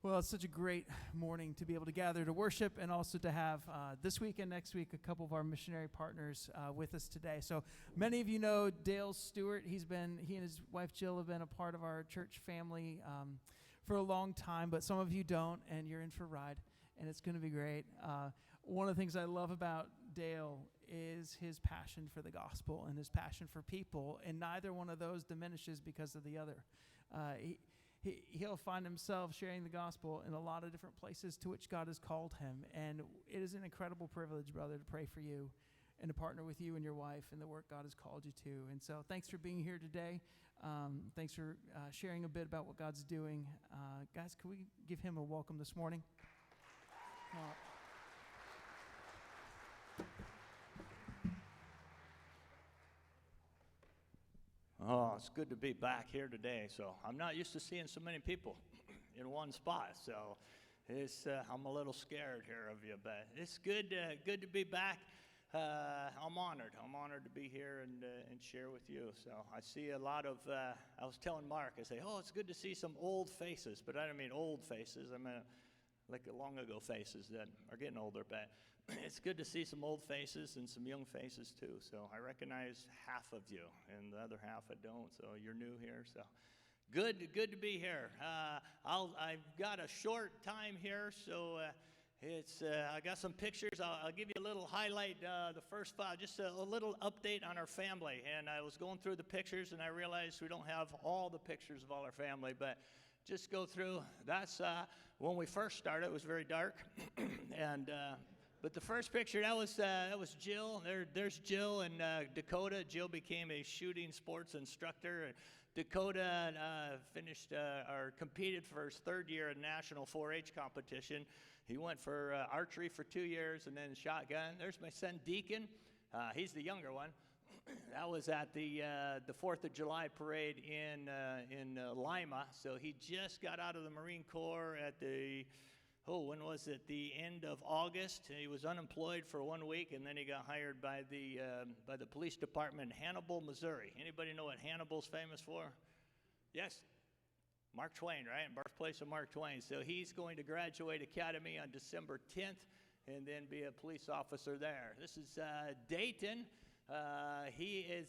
Well, it's such a great morning to be able to gather to worship and also to have this week and next week a couple of our missionary partners with us today. So many of you know Dale Stewart. He and his wife Jill have been a part of our church family for a long time, but some of you don't, and you're in for a ride, and it's going to be great. One of the things I love about Dale is his passion for the gospel and his passion for people, and neither one of those diminishes because of the other. He'll find himself sharing the gospel in a lot of different places to which God has called him. And it is an incredible privilege, brother, to pray for you and to partner with you and your wife in the work God has called you to. And so thanks for being here today. Thanks for sharing a bit about what God's doing. Guys, can we give him a welcome this morning? Oh, it's good to be back here today. So I'm not used to seeing so many people in one spot. So I'm a little scared here of you, but it's good to be back. I'm honored. I'm honored to be here and share with you. So I see a lot of. I was telling Mark, I say, oh, it's good to see some old faces, but I don't mean old faces. I mean like long ago faces that are getting older, but it's good to see some old faces and some young faces too. So I recognize half of you, and the other half I don't. So you're new here. So good to be here. I've got a short time here, so I got some pictures. I'll give you a little highlight. The first file, just a little update on our family. And I was going through the pictures, and I realized we don't have all the pictures of all our family, but just go through. That's when we first started. It was very dark, and. But the first picture, that was Jill. There's Jill and Dakota. Jill became a shooting sports instructor. Dakota finished or competed for his third year in national 4-H competition. He went for archery for 2 years and then shotgun. There's my son Deacon. He's the younger one. That was at the 4th of July parade in Lima. So he just got out of the Marine Corps at the... when was it? The end of August. He was unemployed for 1 week, and then he got hired by the police department in Hannibal, Missouri. Anybody know what Hannibal's famous for? Yes? Mark Twain, right? Birthplace of Mark Twain. So he's going to graduate academy on December 10th and then be a police officer there. This is Dayton. He is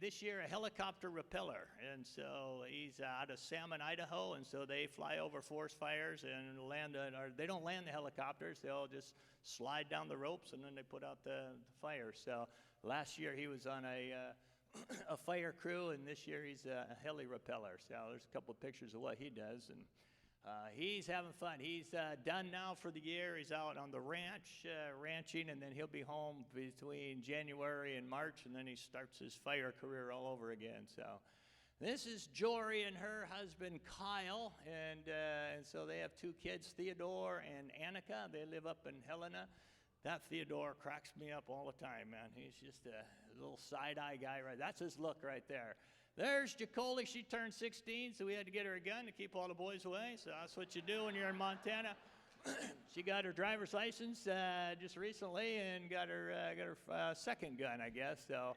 this year a helicopter repeller, and so he's out of Salmon, Idaho, and so they fly over forest fires and they don't land the helicopters, they'll just slide down the ropes and then they put out the fires. So last year he was on a fire crew, and this year he's a heli repeller. So there's a couple of pictures of what he does, and he's having fun. He's done now for the year. He's out on the ranch, ranching, and then he'll be home between January and March, and then he starts his fire career all over again. So this is Jory and her husband, Kyle, and so they have 2 kids, Theodore and Annika. They live up in Helena. That Theodore cracks me up all the time, man. He's just a little side-eye guy, right? That's his look right there. There's Jacoli. She turned 16, so we had to get her a gun to keep all the boys away. So that's what you do when you're in Montana. She got her driver's license just recently and got her second gun, I guess. So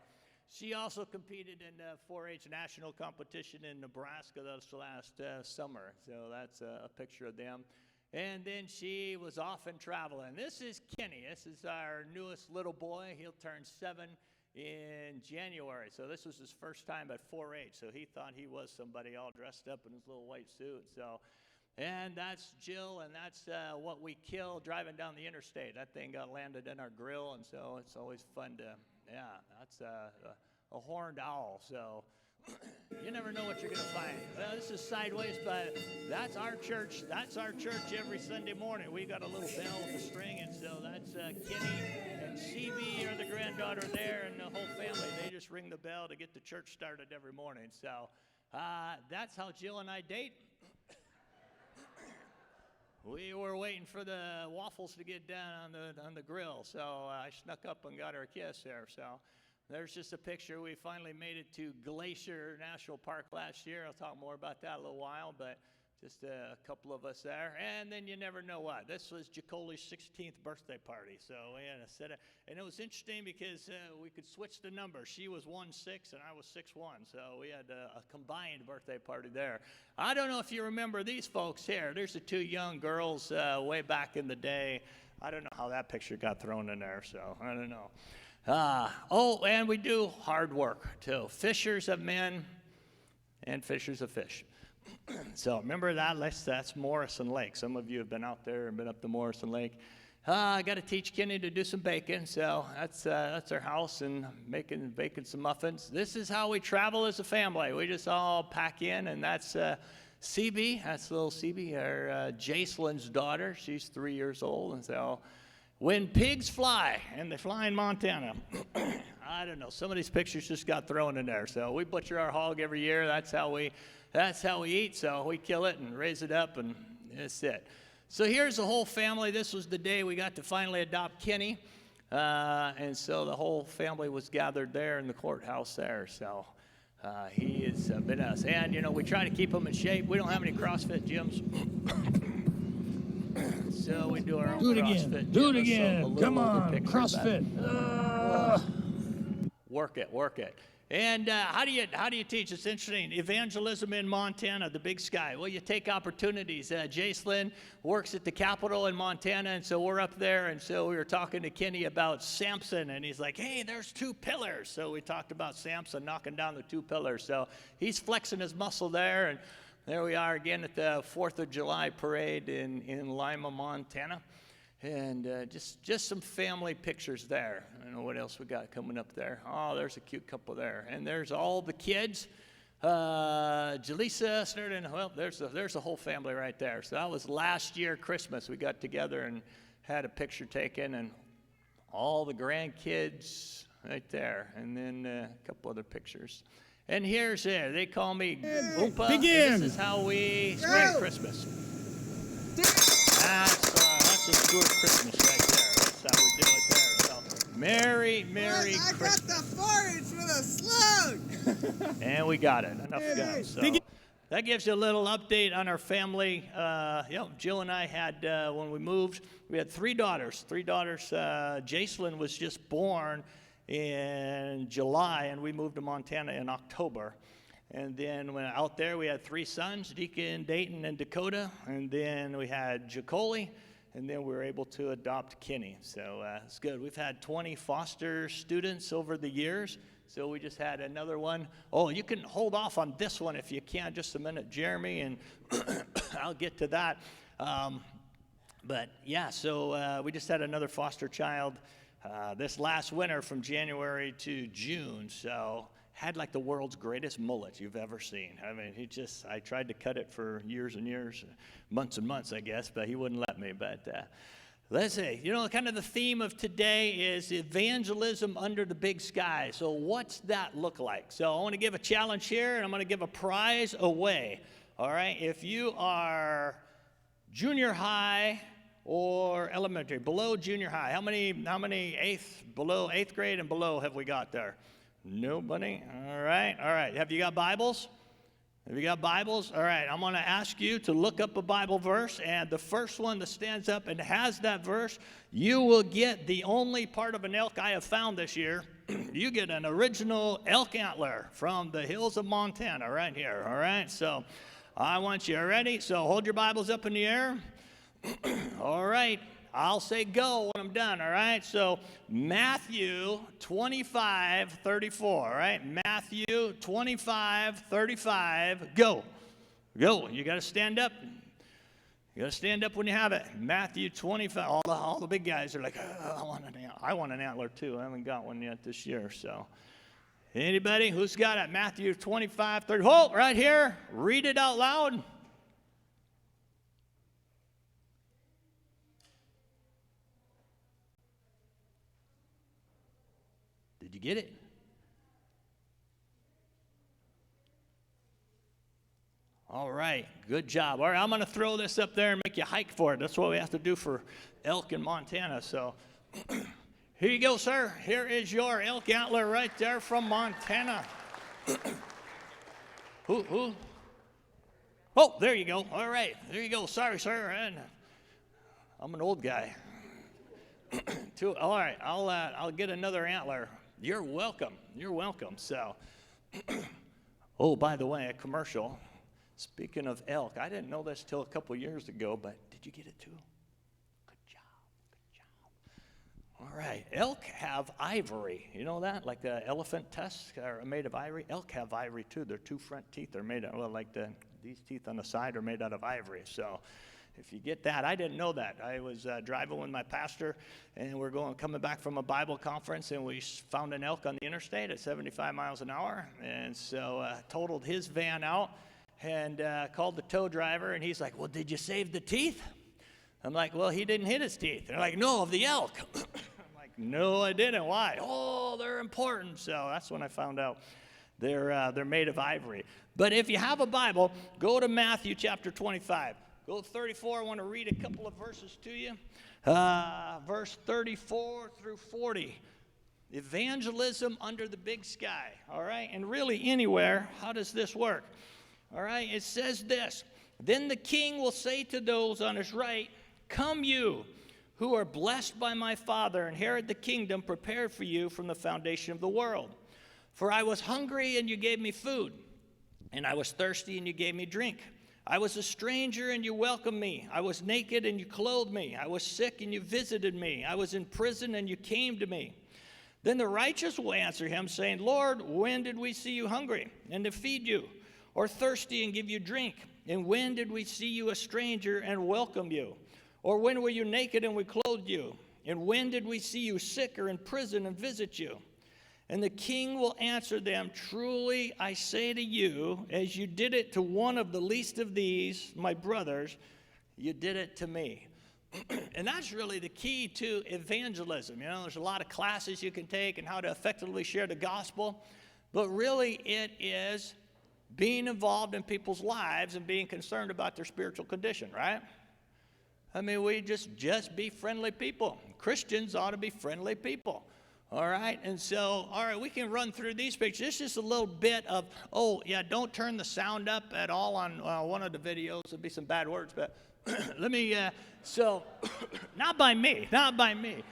she also competed in the 4-H national competition in Nebraska this last summer. So that's a picture of them. And then she was off and traveling. This is Kenny. This is our newest little boy. He'll turn 7 in January. So this was his first time at 4-H. So he thought he was somebody all dressed up in his little white suit. So, and that's Jill, and that's what we killed driving down the interstate. That thing got landed in our grill, and so it's always fun to, that's a horned owl. So you never know what you're going to find. Well, this is sideways, but that's our church. That's our church every Sunday morning. We got a little bell with a string, and so that's Kenny and CB are the granddaughter there, and the whole family. They just ring the bell to get the church started every morning. So that's how Jill and I date. We were waiting for the waffles to get done on the grill, so I snuck up and got her a kiss there. So there's just a picture. We finally made it to Glacier National Park last year. I'll talk more about that in a little while, but Just a couple of us there, and then you never know what. This was Jacoli's 16th birthday party, so we had a set of, and it was interesting because we could switch the numbers. She was 1'6", and I was 6'1", so we had a combined birthday party there. I don't know if you remember these folks here. There's the two young girls way back in the day. I don't know how that picture got thrown in there, so I don't know. Oh, and we do hard work, too. Fishers of men and fishers of fish. So remember that? That's Morrison Lake. Some of you have been out there and been up to Morrison Lake. I got to teach Kenny to do some baking, so that's our house, and baking some muffins. This is how we travel as a family. We just all pack in, and that's CB. That's little CB, our Jacelyn's daughter. She's 3 years old, and so when pigs fly, and they fly in Montana, I don't know. Some of these pictures just got thrown in there. So we butcher our hog every year. That's how we eat. So we kill it and raise it up, and that's it. So here's the whole family. This was the day we got to finally adopt Kenny. And so the whole family was gathered there in the courthouse there. So he has been us. And, we try to keep him in shape. We don't have any CrossFit gyms. So we do our own CrossFit. Do it again. Come on, CrossFit. Work it. And how do you teach? It's interesting. Evangelism in Montana, the big sky. Well, you take opportunities. Jacelyn works at the Capitol in Montana, and so we're up there. And so we were talking to Kenny about Samson, and he's like, "Hey, there's 2 pillars." So we talked about Samson knocking down the 2 pillars. So he's flexing his muscle there, and there we are again at the 4th of July parade in Lima, Montana. And just some family pictures there. I don't know what else we got coming up there. Oh, there's a cute couple there. And there's all the kids. Jaleesa, Snurden, well, there's the whole family right there. So that was last year, Christmas. We got together and had a picture taken, and all the grandkids right there. And then a couple other pictures. And here's there. They call me Oompa. Begin. This is how we spend Christmas. That's a Stewart Christmas right there. That's how we do it there. So, Merry Christmas. I got the forage with a slug. And we got it. Enough gun. So that gives you a little update on our family. Jill and I had, when we moved, we had 3 daughters. Jacelyn was just born in July, and we moved to Montana in October. And then when out there, we had 3 sons, Deacon, Dayton, and Dakota. And then we had Jacoli, and then we were able to adopt Kenny. So it's good. We've had 20 foster students over the years. So we just had another one. Oh, you can hold off on this one if you can, just a minute, Jeremy, and I'll get to that. But yeah, so we just had another foster child this last winter from January to June. So had like the world's greatest mullet you've ever seen. I mean, I tried to cut it for years and years, months and months, I guess, but he wouldn't let me. But let's see, kind of the theme of today is evangelism under the big sky. So what's that look like? So I want to give a challenge here, and I'm going to give a prize away. All right, if you are junior high or elementary, below junior high, how many below 8th grade and below have we got there? Nobody? All right. Have you got Bibles? All right, I'm going to ask you to look up a Bible verse, and the first one that stands up and has that verse, you will get the only part of an elk I have found this year. You get an original elk antler from the hills of Montana right here, all right? So I want you ready. So hold your Bibles up in the air. All right. I'll say go when I'm done, all right? So Matthew 25:34, all right? Matthew 25:35, go. You got to stand up. You got to stand up when you have it. Matthew 25, all the big guys are like, oh, I want an antler too. I haven't got one yet this year, so. Anybody who's got it? Matthew 25:30, hold right here. Read it out loud. Did you get it? All right, good job. All right, I'm going to throw this up there and make you hike for it. That's what we have to do for elk in Montana. So here you go, sir. Here is your elk antler right there from Montana. Who Oh, there you go. All right, there you go. Sorry, sir. And I'm an old guy. All right, I'll get another antler. You're welcome. You're welcome. So, oh, by the way, a commercial. Speaking of elk, I didn't know this till a couple years ago, but did you get it too? Good job. Good job. All right, elk have ivory. You know that? Like the elephant tusks are made of ivory. Elk have ivory too. Their two front teeth are made out, well, like these teeth on the side are made out of ivory. So if you get that, I didn't know that. I was driving with my pastor, and we're coming back from a Bible conference, and we found an elk on the interstate at 75 miles an hour, and so totaled his van out and called the tow driver, and he's like, well, did you save the teeth? I'm like, well, he didn't hit his teeth. They're like, no, of the elk. I'm like, no, I didn't. Why? Oh, they're important. So that's when I found out they're made of ivory. But if you have a Bible, go to Matthew chapter 25. Go to 34. I want to read a couple of verses to you. Verse 34 through 40. Evangelism under the big sky. All right? And really anywhere, how does this work? All right? It says this. Then the king will say to those on his right, come you who are blessed by my Father, inherit the kingdom prepared for you from the foundation of the world. For I was hungry and you gave me food, and I was thirsty and you gave me drink. I was a stranger and you welcomed me. I was naked and you clothed me. I was sick and you visited me. I was in prison and you came to me. Then the righteous will answer him, saying, Lord, when did we see you hungry and to feed you, or thirsty and give you drink? And when did we see you a stranger and welcome you? Or when were you naked and we clothed you? And when did we see you sick or in prison and visit you? And the king will answer them, truly I say to you, as you did it to one of the least of these, my brothers, you did it to me. And that's really the key to evangelism. You know, there's a lot of classes you can take and how to effectively share the gospel. But really it is being involved in people's lives and being concerned about their spiritual condition, right? I mean, we just be friendly people. Christians ought to be friendly people. All right, and so, all right, we can run through these pictures. This is just a little bit of, oh, yeah, don't turn the sound up at all on one of the videos. There'll be some bad words, but let me, not by me.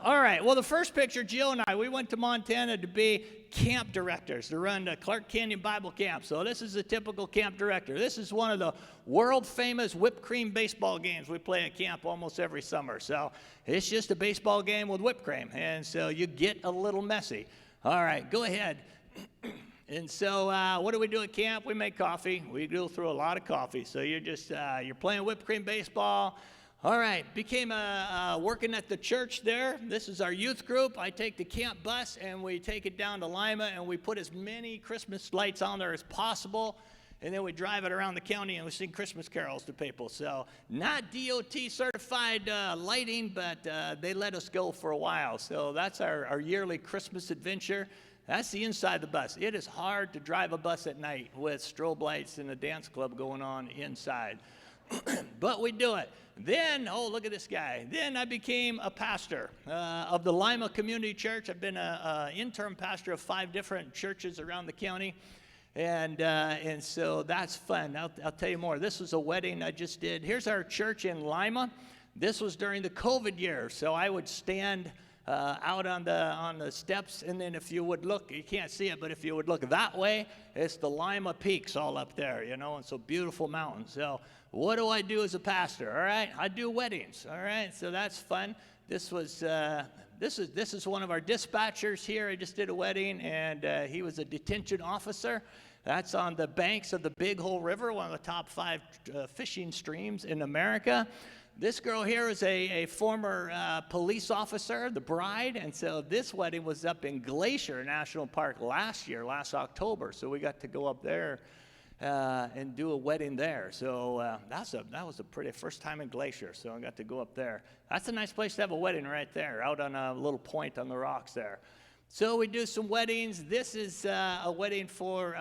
All right, well, the first picture, Jill and I, we went to Montana to be camp directors to run the Clark Canyon Bible Camp. So this is a typical camp director. This is one of the world-famous whipped cream baseball games we play at camp almost every summer. So it's just a baseball game with whipped cream, and so you get a little messy. All right, go ahead. And so what do we do at camp? We make coffee. We go through a lot of coffee. So you're playing whipped cream baseball. All right, became working at the church there. This is our youth group. I take the camp bus, and we take it down to Lima, and we put as many Christmas lights on there as possible, and then we drive it around the county, and we sing Christmas carols to people. So not DOT certified lighting, but they let us go for a while. So that's our yearly Christmas adventure. That's the inside of the bus. It is hard to drive a bus at night with strobe lights and a dance club going on inside. But we do it. Then, oh, look at this guy. Then I became a pastor of the Lima Community Church. I've been an interim pastor of 5 different churches around the county. And so that's fun. I'll tell you more. This was a wedding I just did. Here's our church in Lima. This was during the COVID year. So I would stand out on the steps, and then if you would look, you can't see it, but if you would look that way, it's the Lima Peaks all up there, you know, and so beautiful mountains. So what do I do as a pastor? All right, I do weddings. All right, so that's fun. This is one of our dispatchers here. I just did a wedding, and he was a detention officer. That's on the banks of the Big Hole River, one of the top 5 fishing streams in America. This girl here is a former police officer, the bride, and so this wedding was up in Glacier National Park last October. So we got to go up there and do a wedding there. So that was a pretty first time in Glacier, so I got to go up there. That's a nice place to have a wedding right there, out on a little point on the rocks there. So we do some weddings. This is a wedding for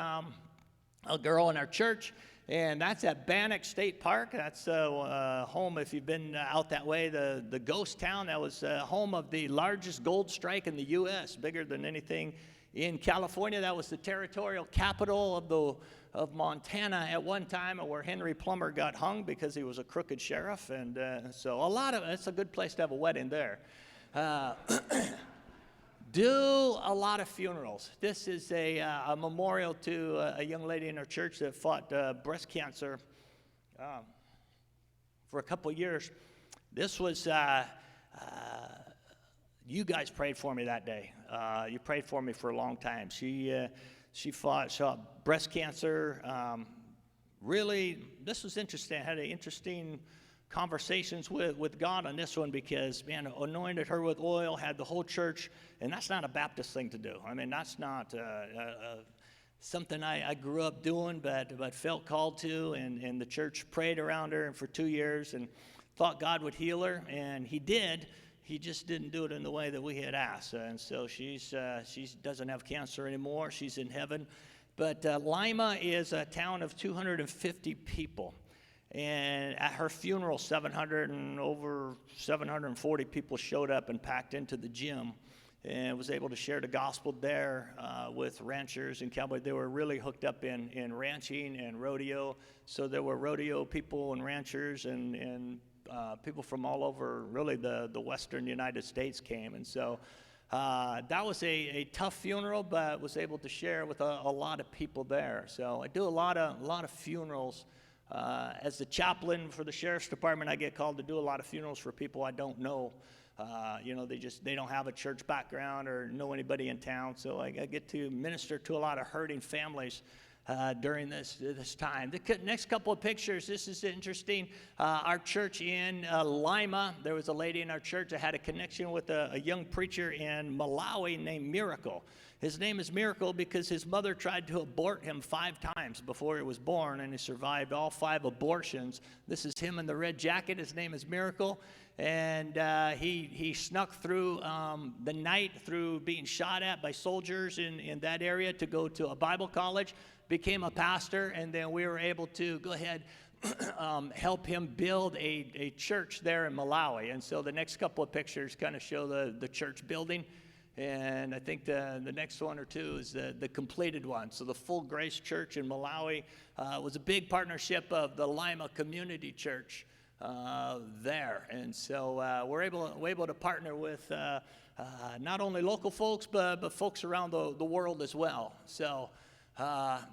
a girl in our church. And that's at Bannock State Park. That's home, if you've been out that way, the ghost town. That was home of the largest gold strike in the U.S., bigger than anything in California. That was the territorial capital of Montana at one time, where Henry Plummer got hung because he was a crooked sheriff. And so it's a good place to have a wedding there. Do a lot of funerals. This is a memorial to a young lady in our church that fought breast cancer for a couple years. This was, you guys prayed for me that day. You prayed for me for a long time. She fought breast cancer. Really, this was interesting. I had interesting conversations with God on this one because, man, anointed her with oil, had the whole church, and that's not a Baptist thing to do. I mean, that's not something I grew up doing, but felt called to, and the church prayed around her and for 2 years and thought God would heal her, and he did. He just didn't do it in the way that we had asked, and so she doesn't have cancer anymore. She's in heaven. But Lima is a town of 250 people. And at her funeral, over 740 people showed up and packed into the gym and was able to share the gospel there with ranchers and cowboys. They were really hooked up in ranching and rodeo. So there were rodeo people and ranchers and people from all over, really the western United States came. And so that was a tough funeral, but was able to share with a lot of people there. So I do a lot of funerals. As the chaplain for the sheriff's department, I get called to do a lot of funerals for people I don't know. They don't have a church background or know anybody in town. So I get to minister to a lot of hurting families during this time. The next couple of pictures, this is interesting. Our church in Lima, there was a lady in our church that had a connection with a young preacher in Malawi named Miracle. His name is Miracle because his mother tried to abort him 5 times before he was born, and he survived all 5 abortions. This is him in the red jacket. His name is Miracle, and he snuck through the night through being shot at by soldiers in that area to go to a Bible college, became a pastor, and then we were able to go ahead help him build a church there in Malawi. And so the next couple of pictures kind of show the church building. And I think the next one or two is the completed one. So the Full Grace Church in Malawi was a big partnership of the Lima Community Church there. And so we're able to partner with not only local folks, but folks around the world as well. So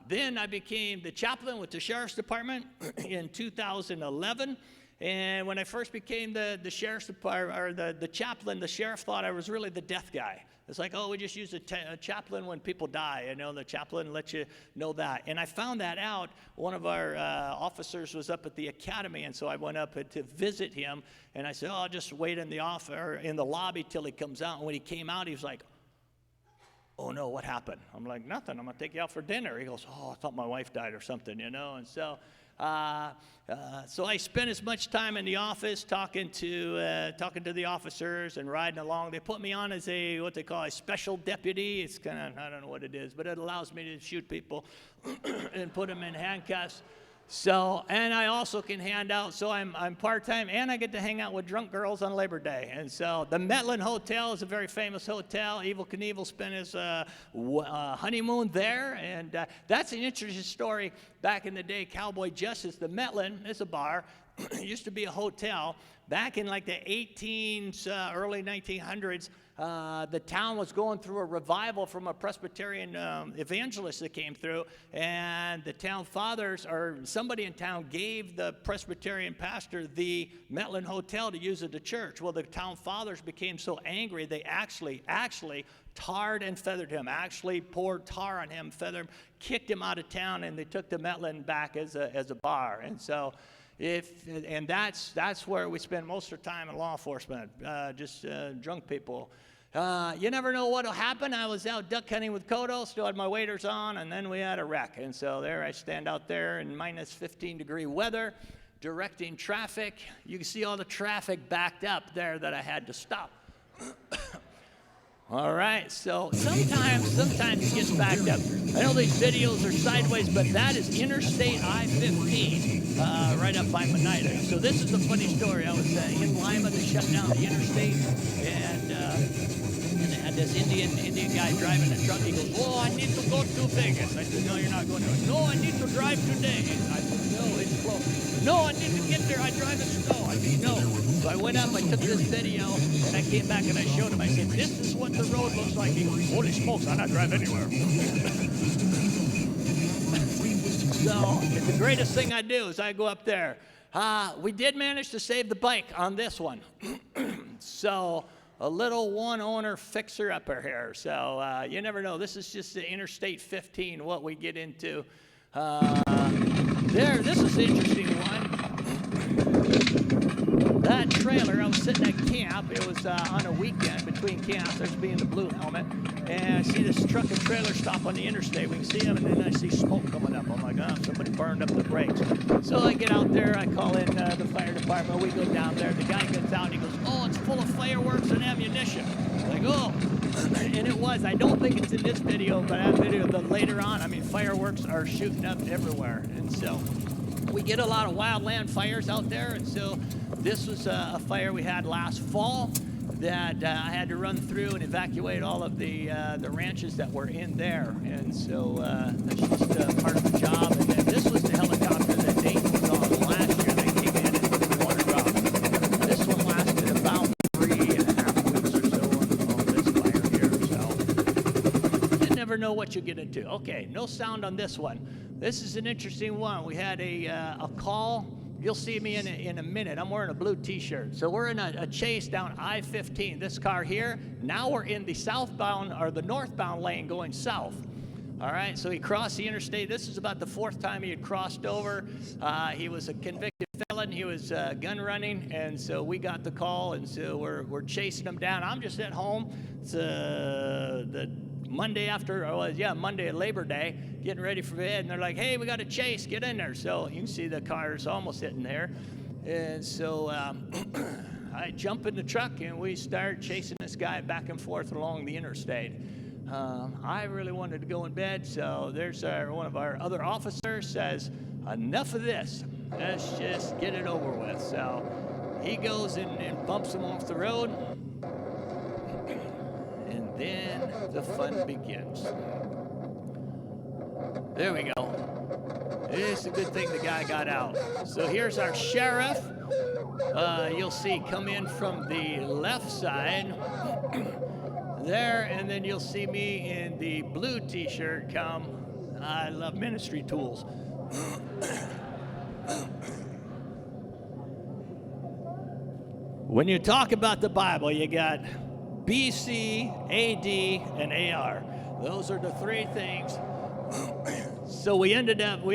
then I became the chaplain with the sheriff's department in 2011. And when I first became the sheriff's department, or the chaplain, the sheriff thought I was really the death guy. It's like, oh, we just use a chaplain when people die. You know, the chaplain lets you know that. And I found that out. One of our officers was up at the academy, and so I went up to visit him. And I said, oh, I'll just wait in the office or in the lobby till he comes out. And when he came out, he was like, oh no, what happened? I'm like, nothing. I'm gonna take you out for dinner. He goes, oh, I thought my wife died or something, you know. And so. So I spent as much time in the office talking to the officers and riding along. They put me on as what they call a special deputy. It's kind of, I don't know what it is, but it allows me to shoot people and put them in handcuffs. So, and I also can hand out, so I'm part-time, and I get to hang out with drunk girls on Labor Day. And so the Metlin Hotel is a very famous hotel. Evel Knievel spent his honeymoon there, and that's an interesting story. Back in the day, Cowboy Justice, the Metlin is a bar. It used to be a hotel. Back in like the early 1900s, the town was going through a revival from a Presbyterian evangelist that came through, and the town fathers, or somebody in town, gave the Presbyterian pastor the Metlin Hotel to use at the church. Well, the town fathers became so angry, they actually tarred and feathered him, actually poured tar on him, feathered him, kicked him out of town, and they took the Metlin back as a bar. And so that's where we spend most of our time in law enforcement, just drunk people. You never know what will happen. I was out duck hunting with Kodo, still had my waders on, and then we had a wreck. And so there I stand out there in minus 15-degree weather, directing traffic. You can see all the traffic backed up there that I had to stop. All right, so sometimes it gets backed up. I know these videos are sideways, but that is Interstate I-15 right up by Monida. So this is a funny story. I was in Lima to shut down the interstate, and they had this Indian guy driving the truck. He goes, "Oh, I need to go to Vegas." I said, "No, you're not going to." "No, I need to drive today." I said, "No, it's close." "No, I need to get there. I drive in snow." I said, "No." So I went up, I took this video, and I came back and I showed him. I said, "This is what the road looks like." He goes, "Holy smokes, I'm not driving anywhere." So the greatest thing I do is I go up there. We did manage to save the bike on this one. So a little one-owner fixer-upper here. So you never know. This is just the Interstate 15, what we get into. This is an interesting one. That trailer, I was sitting at camp. It was on a weekend between camps. There's being the blue helmet. And I see this truck and trailer stop on the interstate. We can see them, and then I see smoke coming up. I'm like, oh, somebody burned up the brakes. So I get out there. I call in the fire department. We go down there. The guy gets out, and he goes, "Oh, it's full of fireworks and ammunition." I'm like, oh. And it was. I don't think it's in this video, but that video, later on, I mean, fireworks are shooting up everywhere. And so we get a lot of wildland fires out there. And so this was a fire we had last fall that I had to run through and evacuate all of the ranches that were in there. And so that's just part of the job. And then this was the helicopter that Dayton was on last year. They came in and took the water drop. This one lasted about 3.5 weeks or so on this fire here. So you never know what you get into. Okay, no sound on this one. This is an interesting one. We had a call. You'll see me in a minute. I'm wearing a blue T-shirt. So we're in a chase down I-15. This car here. Now we're in the southbound or the northbound lane going south. All right. So he crossed the interstate. This is about the 4th time he had crossed over. He was a convicted felon. He was gun running, and so we got the call, and so we're chasing him down. I'm just at home. It's the Monday after, Monday, Labor Day, getting ready for bed, and they're like, "Hey, we got a chase, get in there." So you can see the car's almost hitting there. And so I jump in the truck, and we start chasing this guy back and forth along the interstate. I really wanted to go in bed, so there's one of our other officers says, "Enough of this. Let's just get it over with." So he goes and bumps him off the road. And then the fun begins. There we go. It's a good thing the guy got out. So here's our sheriff. You'll see come in from the left side there, and then you'll see me in the blue T-shirt come. I love ministry tools. When you talk about the Bible, you got BC, AD, and AR. Those are the 3 things. So we ended up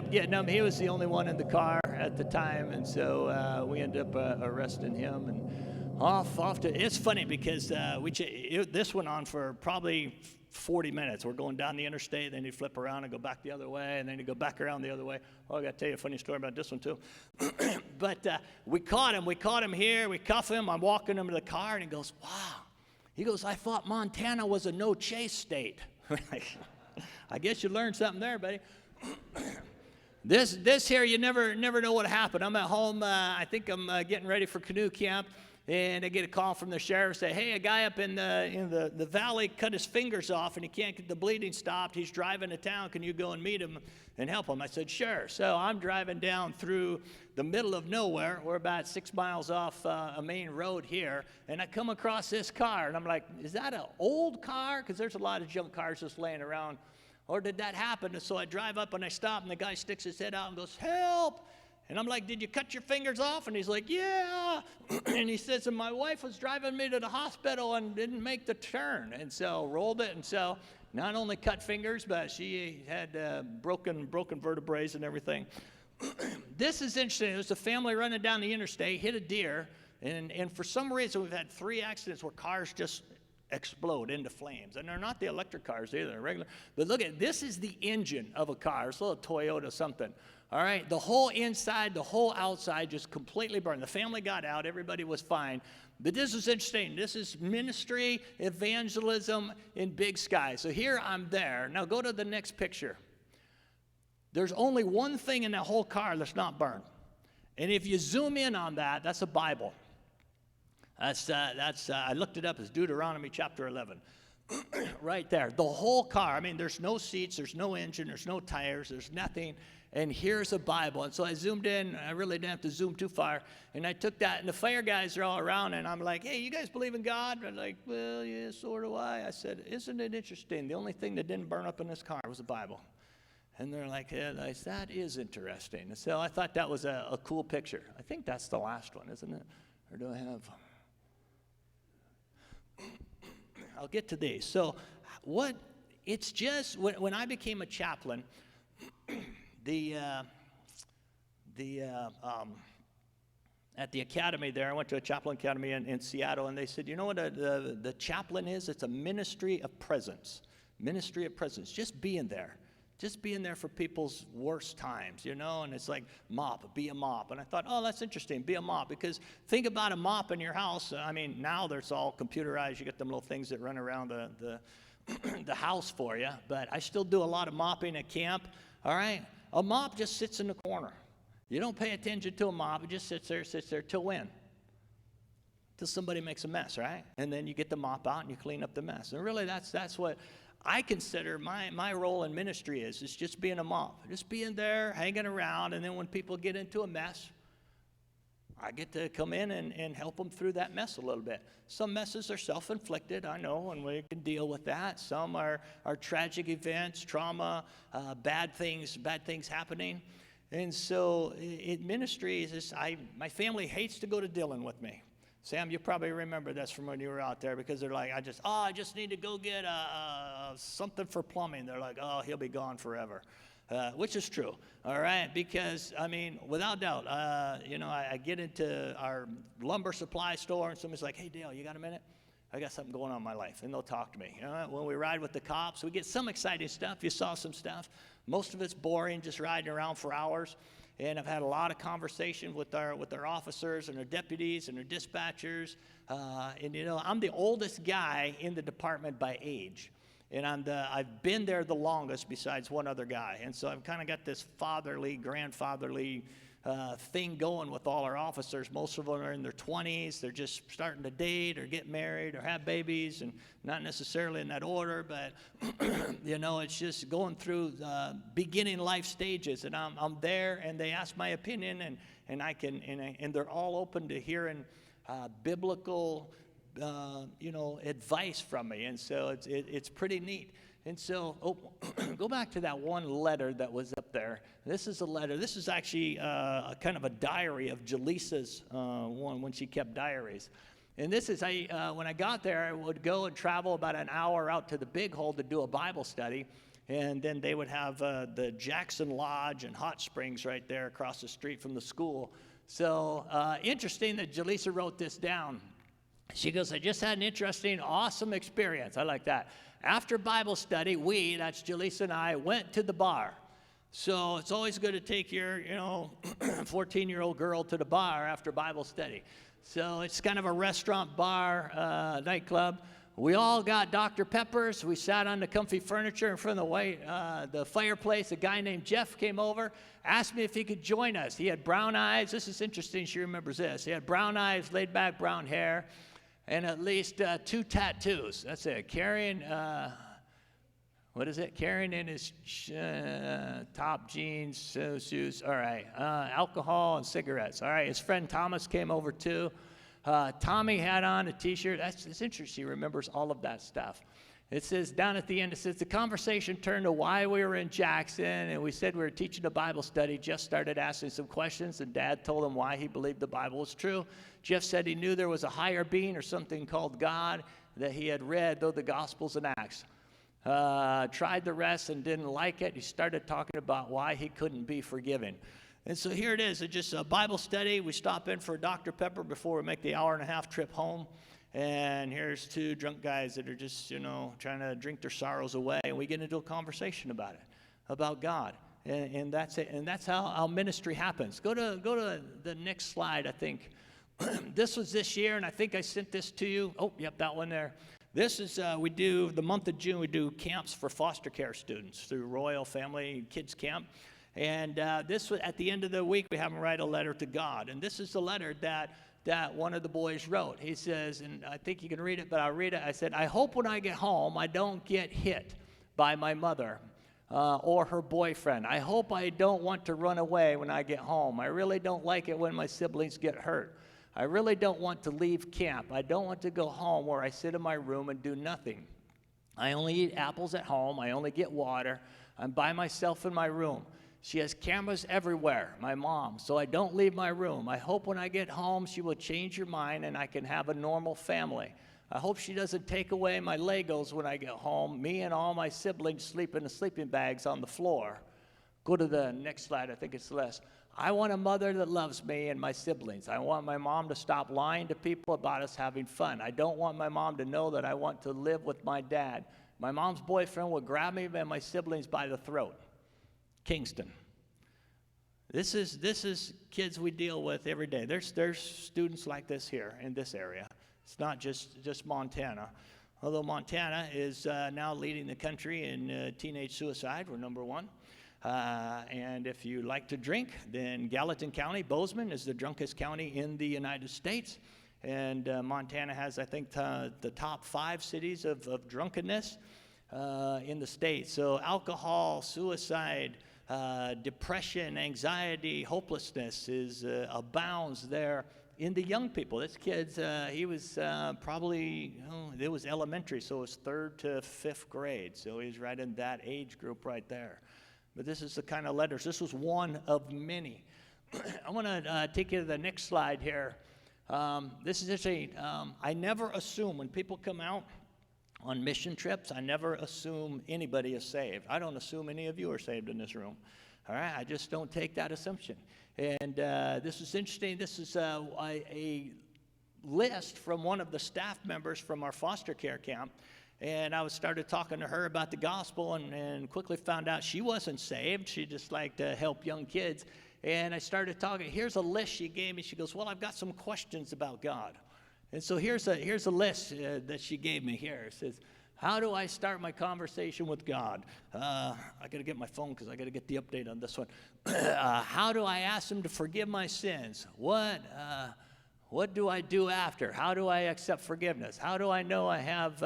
getting him. He was the only one in the car at the time, and so we ended up arresting him and off to. It's funny because this went on for probably 40 minutes. We're going down the interstate, then you flip around and go back the other way, and then you go back around the other way. Oh, I got to tell you a funny story about this one too. But we caught him. We caught him here. We cuff him. I'm walking him to the car, and he goes, "Wow." He goes, "I thought Montana was a no-chase state." I guess you learned something there, buddy. This here, you never know what happened. I'm at home. I think I'm getting ready for canoe camp, and I get a call from the sheriff say, "Hey, a guy up in the valley cut his fingers off, and he can't get the bleeding stopped. He's driving to town. Can you go and meet him and help him?" I said, "Sure." So I'm driving down through the middle of nowhere. We're about 6 miles off a main road here, and I come across this car, and I'm like, "Is that an old car?" Because there's a lot of junk cars just laying around. Or did that happen? And so I drive up, and I stop, and the guy sticks his head out and goes, "Help!" And I'm like, "Did you cut your fingers off?" And he's like, "Yeah." And he says, "And my wife was driving me to the hospital and didn't make the turn." And so rolled it, and so not only cut fingers, but she had broken vertebrae and everything. This is interesting. There's a family running down the interstate, hit a deer, and for some reason we've had 3 accidents where cars just explode into flames. And they're not the electric cars either, they're regular. But look at this is the engine of a car. It's a little Toyota something. All right, the whole inside, the whole outside just completely burned. The family got out, everybody was fine. But this is interesting. This is ministry, evangelism in Big Sky. So here I'm there. Now go to the next picture. There's only one thing in that whole car that's not burned. And if you zoom in on that, that's a Bible. I looked it up as Deuteronomy chapter 11. right there. The whole car. I mean, there's no seats, there's no engine, there's no tires, there's nothing. And here's a Bible. And so I zoomed in. I really didn't have to zoom too far. And I took that, and the fire guys are all around, and I'm like, hey, you guys believe in God? And they're like, well, yeah, so do I. I said, isn't it interesting? The only thing that didn't burn up in this car was the Bible. And they're like, yeah, that is interesting. And so I thought that was a cool picture. I think that's the last one, isn't it? Or do I have? I'll get to these. So it's just, when I became a chaplain, at the academy there, I went to a chaplain academy in Seattle, and they said, you know what the chaplain is? It's a ministry of presence. Ministry of presence, just being there. Just being there for people's worst times, and it's like be a mop. And I thought, oh, that's interesting, be a mop, because think about a mop in your house. I mean, now there's all computerized. You get them little things that run around the house for you, but I still do a lot of mopping at camp, all right? A mop just sits in the corner. You don't pay attention to a mop. It just sits there till when? Till somebody makes a mess, right? And then you get the mop out and you clean up the mess. And really that's what I consider my role in ministry is just being a mop, just being there, hanging around, and then when people get into a mess, I get to come in and help them through that mess a little bit. Some messes are self-inflicted, I know, and we can deal with that. Some are tragic events, trauma, bad things happening. And so ministry is just, my family hates to go to Dillon with me. Sam, you probably remember this from when you were out there, because they're like, I just need to go get something for plumbing. They're like, oh, he'll be gone forever, which is true, all right? Because, I mean, without doubt, I get into our lumber supply store, and somebody's like, hey, Dale, you got a minute? I got something going on in my life, and they'll talk to me. When we ride with the cops, we get some exciting stuff. You saw some stuff. Most of it's boring, just riding around for hours. And I've had a lot of conversation with our officers and our deputies and our dispatchers. I'm the oldest guy in the department by age. And I've been there the longest besides one other guy. And so I've kind of got this grandfatherly thing going with all our officers. Most of them are in their 20s. They're just starting to date or get married or have babies, and not necessarily in that order, but it's just going through beginning life stages. And I'm there, and they ask my opinion, and they're all open to hearing biblical advice from me. And so it's pretty neat. And so, go back to that one letter that was up there. This is a letter. This is actually a kind of a diary of Jaleesa's one when she kept diaries. And this is, when I got there, I would go and travel about an hour out to the Big Hole to do a Bible study. And then they would have the Jackson Lodge and Hot Springs right there across the street from the school. So, interesting that Jaleesa wrote this down. She goes, I just had an interesting, awesome experience. I like that. After Bible study, that's Jaleesa and I, went to the bar. So it's always good to take your, 14-year-old girl to the bar after Bible study. So it's kind of a restaurant, bar, nightclub. We all got Dr. Peppers. We sat on the comfy furniture in front of the fireplace. A guy named Jeff came over, asked me if he could join us. He had brown eyes. This is interesting. She remembers this. He had brown eyes, laid back brown hair, and at least 2 tattoos. That's it. Carrying in his top jeans, shoes. All right. Alcohol and cigarettes. All right. His friend Thomas came over too. Tommy had on a T-shirt. It's interesting. He remembers all of that stuff. It says down at the end, it says, the conversation turned to why we were in Jackson, and we said we were teaching a Bible study. Jeff started asking some questions, and Dad told him why he believed the Bible was true. Jeff said he knew there was a higher being or something called God that he had read, though the Gospels and Acts. Tried the rest and didn't like it. He started talking about why he couldn't be forgiven. And so here it is. It's just a Bible study. We stop in for a Dr. Pepper before we make the hour-and-a-half trip home. And here's 2 drunk guys that are just, trying to drink their sorrows away. And we get into a conversation about it, about God. And that's it. And that's how our ministry happens. Go to the next slide, I think. This was this year, and I think I sent this to you. Oh, yep, that one there. This is, we do, the month of June, we do camps for foster care students through Royal Family Kids Camp. And this was, at the end of the week, we have them write a letter to God. And this is the letter that that one of the boys wrote. He says, and I think you can read it, but I'll read it. I said, I hope when I get home I don't get hit by my mother or her boyfriend. I hope I don't want to run away when I get home. I really don't like it when my siblings get hurt. I really don't want to leave camp. I don't want to go home where I sit in my room and do nothing. I only eat apples at home. I only get water. I'm by myself in my room. She has cameras everywhere, my mom, so I don't leave my room. I hope when I get home she will change her mind and I can have a normal family. I hope she doesn't take away my Legos when I get home. Me and all my siblings sleep in the sleeping bags on the floor. Go to the next slide, I think it's less. I want a mother that loves me and my siblings. I want my mom to stop lying to people about us having fun. I don't want my mom to know that I want to live with my dad. My mom's boyfriend would grab me and my siblings by the throat. Kingston. This is kids we deal with every day. There's students like this here in this area. It's not just Montana. Although Montana is now leading the country in teenage suicide. We're number one. And if you like to drink, then Gallatin County, Bozeman, is the drunkest county in the United States. And Montana has, I think, the top 5 cities of drunkenness in the state. So alcohol, suicide, depression, anxiety, hopelessness abounds there in the young people. This kid's, he was it was elementary, so it was 3rd to 5th grade. So he's right in that age group right there. But this is the kind of letters. This was one of many. I want to take you to the next slide here. This is just I never assume when people come out on mission trips, I never assume anybody is saved. I don't assume any of you are saved in this room. All right, I just don't take that assumption. And this is interesting. This is a list from one of the staff members from our foster care camp. And I started talking to her about the gospel and quickly found out she wasn't saved. She just liked to help young kids. And I started talking. Here's a list she gave me. She goes, well, I've got some questions about God. And so here's a list that she gave me here. It says, how do I start my conversation with God? I got to get my phone because I got to get the update on this one. How do I ask him to forgive my sins? What do I do after? How do I accept forgiveness? How do I know I have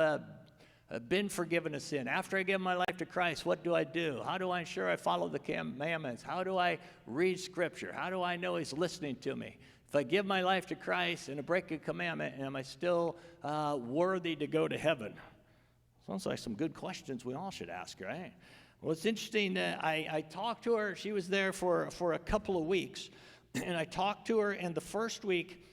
been forgiven of sin? After I give my life to Christ, what do I do? How do I ensure I follow the commandments? How do I read Scripture? How do I know he's listening to me? If I give my life to Christ and I break a commandment, am I still worthy to go to heaven? Sounds like some good questions we all should ask, right? Well, it's interesting that I talked to her. She was there for a couple of weeks, and I talked to her, and the first week,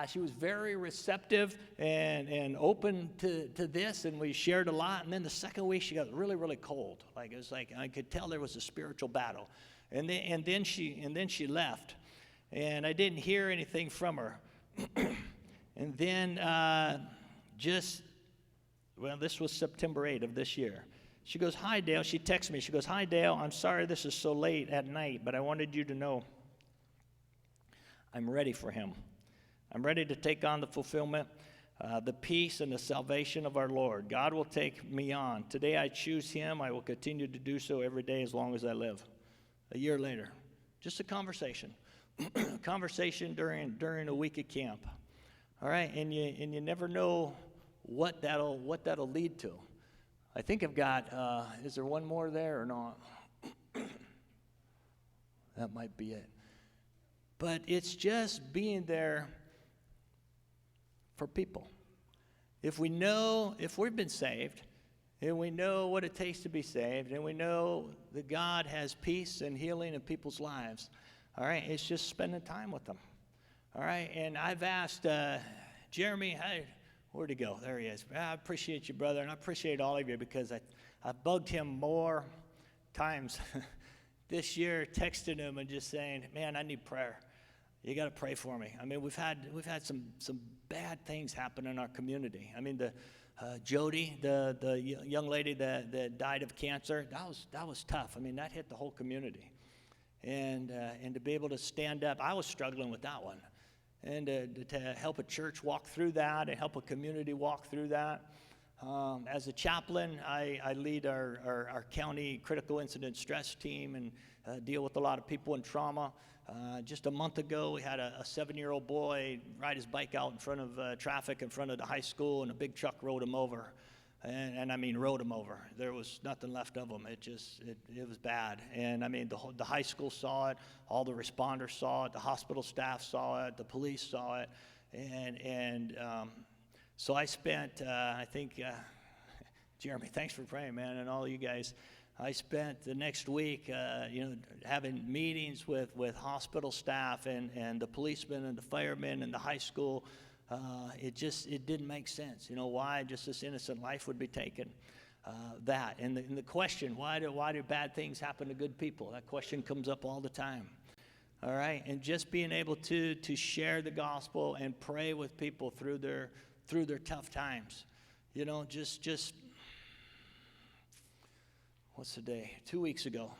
she was very receptive and open to this, and we shared a lot. And then the second week, she got really, really cold. Like it was like I could tell there was a spiritual battle. And then she left, and I didn't hear anything from her. And then this was September 8th of this year. She goes, "Hi, Dale." She texts me. She goes, "Hi, Dale. I'm sorry this is so late at night, but I wanted you to know I'm ready for him. I'm ready to take on the fulfillment, the peace, and the salvation of our Lord. God will take me on. Today I choose him. I will continue to do so every day as long as I live." A year later, just a conversation. A conversation during a week at camp. All right, and you never know what that'll lead to. I think I've got, is there one more there or not? That might be it. But it's just being there for people. If we've been saved, and we know what it takes to be saved, and we know that God has peace and healing in people's lives, all right, it's just spending time with them. All right, and I've asked Jeremy, hey, where'd he go? There he is. I appreciate you, brother, and I appreciate all of you because I bugged him more times this year, texting him and just saying, man, I need prayer. You got to pray for me. I mean, we've had some bad things happen in our community. I mean, Jody, the young lady that died of cancer, that was tough. I mean, that hit the whole community, and to be able to stand up, I was struggling with that one, and to help a church walk through that and help a community walk through that. As a chaplain, I lead our county critical incident stress team, and deal with a lot of people in trauma. Just a month ago, we had a 7-year-old boy ride his bike out in front of traffic in front of the high school, and a big truck rode him over. And I mean, rode him over. There was nothing left of him. It was bad. And I mean, the high school saw it, all the responders saw it, the hospital staff saw it, the police saw it. And so I spent, I think, Jeremy, thanks for praying, man, and all you guys. I spent the next week, having meetings with hospital staff and the policemen and the firemen and the high school. It didn't make sense. You know why? Just this innocent life would be taken. That and the question, why do bad things happen to good people? That question comes up all the time. All right, and just being able to share the gospel and pray with people through their tough times. You know, just what's the day? 2 weeks ago,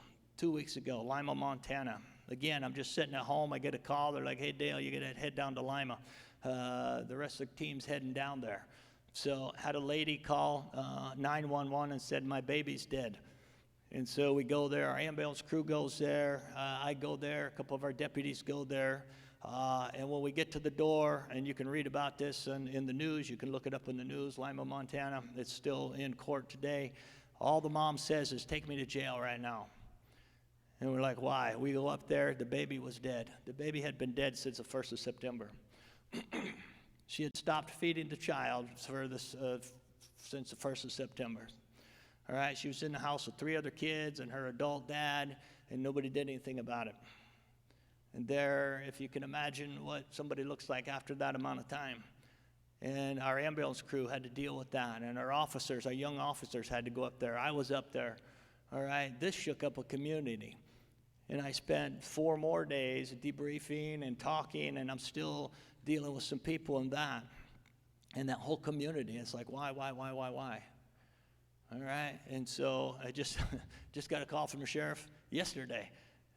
Lima, Montana. Again, I'm just sitting at home. I get a call. They're like, "Hey, Dale, you got to head down to Lima." The rest of the team's heading down there. So had a lady call 911 and said, "My baby's dead." And so we go there. Our ambulance crew goes there. I go there. A couple of our deputies go there. And when we get to the door, and you can read about this in the news, you can look it up in the news, Lima, Montana. It's still in court today. All the mom says is, "Take me to jail right now." And we're like, "Why?" We go up there. The baby was dead. The baby had been dead since the 1st of September. She had stopped feeding the child since the 1st of September. All right, she was in the house with 3 other kids and her adult dad, and nobody did anything about it. And there, if you can imagine what somebody looks like after that amount of time. And our ambulance crew had to deal with that, and our young officers had to go up there. I was up there. All right, this shook up a community. And I spent 4 more days debriefing and talking, and I'm still dealing with some people in that. And that whole community, it's like, why? All right, and so I just got a call from the sheriff yesterday.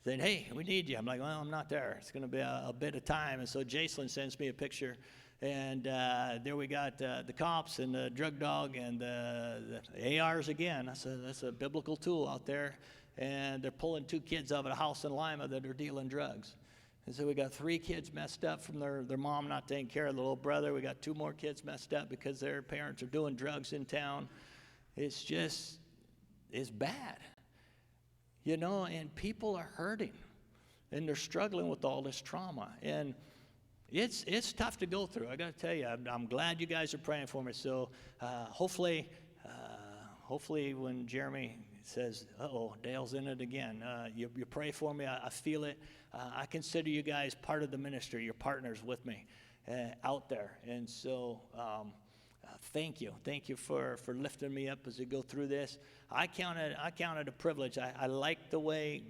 Said, "Hey, we need you." I'm like, "Well, I'm not there. It's going to be a bit of time." And so Jason sends me a picture. And there we got the cops and the drug dog and the ARs again. That's a biblical tool out there. And they're pulling 2 kids out of a house in Lima that are dealing drugs. And so we got 3 kids messed up from their mom not taking care of the little brother. We got 2 more kids messed up because their parents are doing drugs in town. It's bad. You know, and people are hurting. And they're struggling with all this trauma. And it's tough to go through. I got to tell you, I'm glad you guys are praying for me. So hopefully when Jeremy says, "Uh-oh, Dale's in it again," you pray for me. I feel it. I consider you guys part of the ministry. You're partners with me out there. And so thank you. Thank you for lifting me up as we go through this. I count it a privilege. I like the way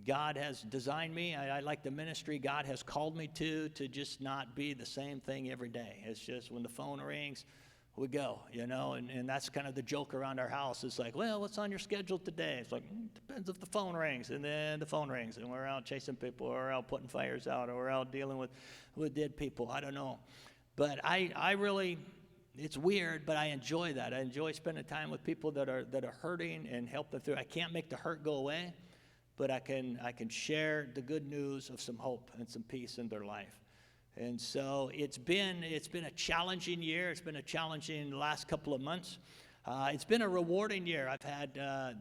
God has designed me. I like the ministry God has called me to just not be the same thing every day. It's just when the phone rings, we go, you know, and that's kind of the joke around our house. It's like, "Well, what's on your schedule today?" It's like, depends if the phone rings, and then the phone rings, and we're out chasing people, or we're out putting fires out, or we're out dealing with dead people. I don't know. But I really, it's weird, but I enjoy that. I enjoy spending time with people that are hurting and help them through. I can't make the hurt go away, but I can share the good news of some hope and some peace in their life. And so it's been a challenging year. It's been a challenging last couple of months. It's been a rewarding year. I've had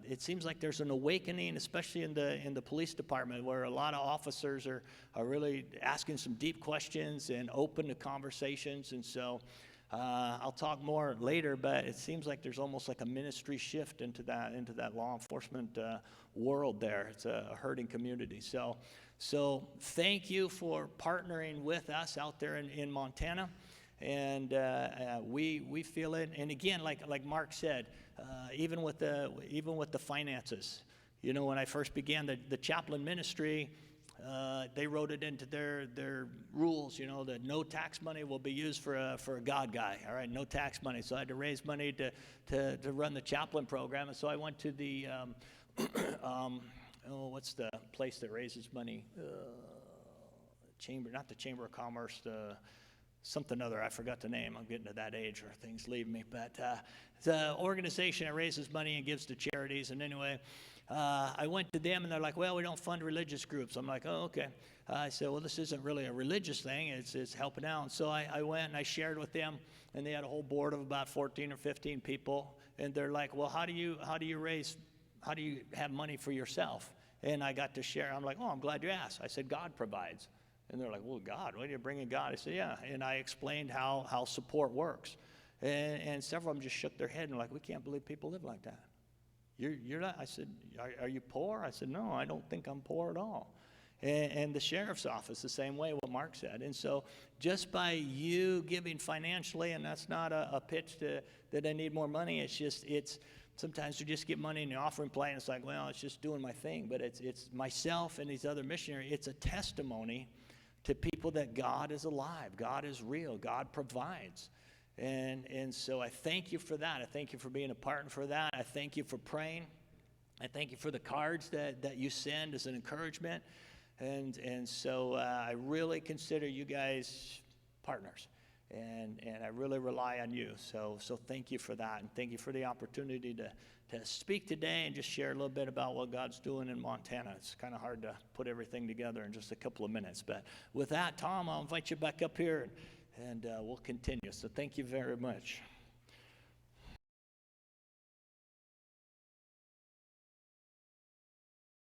it seems like there's an awakening, especially in the police department, where a lot of officers are really asking some deep questions and open to conversations. And so I'll talk more later, but it seems like there's almost like a ministry shift into that law enforcement world there. It's a hurting community. So thank you for partnering with us out there in Montana, and we feel it. And again, like Mark said, even with the finances, you know, when I first began the chaplain ministry, they wrote it into their rules, you know, that no tax money will be used for a God guy. All right, no tax money. So I had to raise money to run the chaplain program, and so I went to the what's the place that raises money? Not the Chamber of Commerce. something other. I forgot the name. I'm getting to that age where things leave me. But it's an organization that raises money and gives to charities. And anyway, I went to them, and they're like, well, we don't fund religious groups. I'm like, oh, okay. I said, well, this isn't really a religious thing. It's helping out. And so I went and I shared with them, and they had a whole board of about 14 or 15 people. And they're like, well, how do you have money for yourself? And I got to share. I'm like, oh, I'm glad you asked. I said, God provides. And they're like, well, God, what are you bringing God? I said, yeah. And I explained how support works. And several of them just shook their head and were like, we can't believe people live like that. You're not. I said, are you poor? I said, no, I don't think I'm poor at all. And the sheriff's office, the same way, what Mark said. And so just by you giving financially, and that's not a pitch that I need more money, it's sometimes we just get money in the offering plate, and it's like, well, it's just doing my thing. But it's myself and these other missionaries. It's a testimony to people that God is alive, God is real, God provides. And so I thank you for that. I thank you for being a partner for that. I thank you for praying. I thank you for the cards that you send as an encouragement. And so I really consider you guys partners. And I really rely on you. So thank you for that. And thank you for the opportunity to speak today and just share a little bit about what God's doing in Montana. It's kind of hard to put everything together in just a couple of minutes. But with that, Tom, I'll invite you back up here, and we'll continue. So thank you very much.